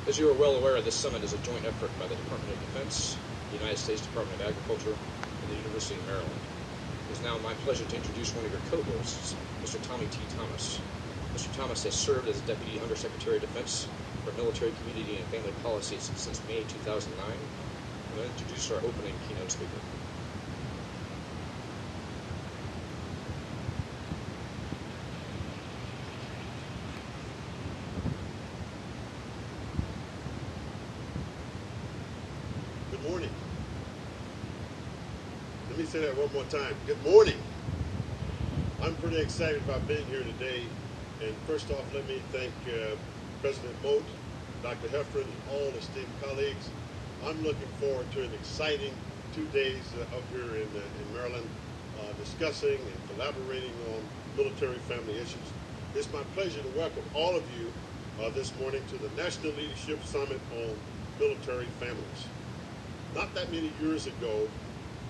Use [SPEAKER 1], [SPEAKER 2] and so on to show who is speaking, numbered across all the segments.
[SPEAKER 1] As you are well aware, this summit is a joint effort by the Department of Defense, the United States Department of Agriculture, and the University of Maryland. It is now my pleasure to introduce one of your co-hosts, Mr. Tommy T. Thomas. Mr. Thomas has served as Deputy Undersecretary of Defense for Military, Community, and Family Policies since May 2009. I'm going to introduce our opening keynote speaker.
[SPEAKER 2] Good morning. Let me say that one more time. Good morning. I'm pretty excited about being here today. And first off, let me thank President Moat, Dr. Heffron, and all esteemed colleagues. I'm looking forward to an exciting 2 days up here in Maryland, discussing and collaborating on military family issues. It's my pleasure to welcome all of you this morning to the National Leadership Summit on Military Families. Not that many years ago,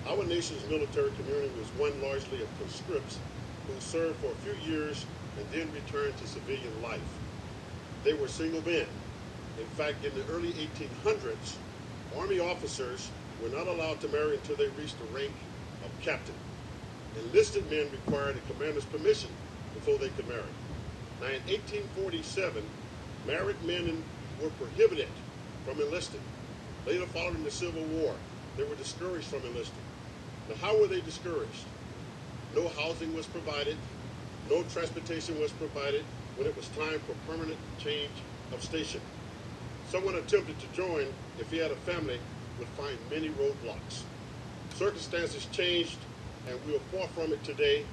[SPEAKER 2] our nation's military community was one largely of conscripts who served for a few years and then returned to civilian life. They were single men. In fact, in the early 1800s, Army officers were not allowed to marry until they reached the rank of captain. Enlisted men required a commander's permission before they could marry. Now, in 1847, married men were prohibited from enlisting. Later, following the Civil War, they were discouraged from enlisting. Now, how were they discouraged? No housing was provided, no transportation was provided when it was time for permanent change of station. Someone attempted to join, if he had a family, would find many roadblocks. Circumstances changed, and we are far from it today,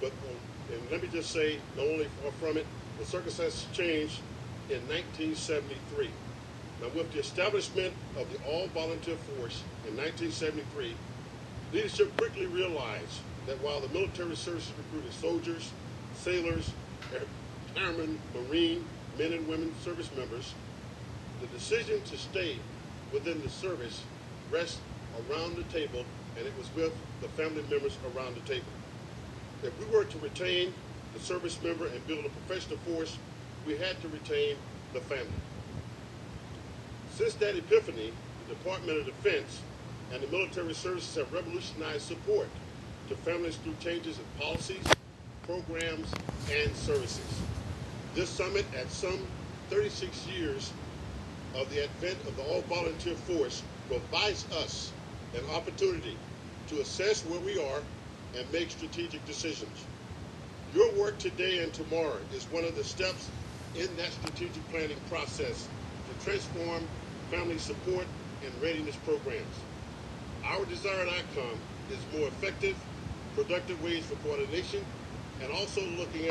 [SPEAKER 2] and let me just say, not only far from it, the circumstances changed in 1973. Now, with the establishment of the all-volunteer force in 1973, leadership quickly realized that while the military services recruited soldiers, sailors, airmen, Marine, men and women service members, the decision to stay within the service rests around the table, and it was with the family members around the table. If we were to retain the service member and build a professional force, we had to retain the family. Since that epiphany, the Department of Defense and the military services have revolutionized support to families through changes in policies, programs, and services. This summit, at some 36 years of the advent of the all-volunteer force, provides us an opportunity to assess where we are and make strategic decisions. Your work today and tomorrow is one of the steps in that strategic planning process to transform family support and readiness programs. Our desired outcome is more effective, productive ways for coordination, and also looking at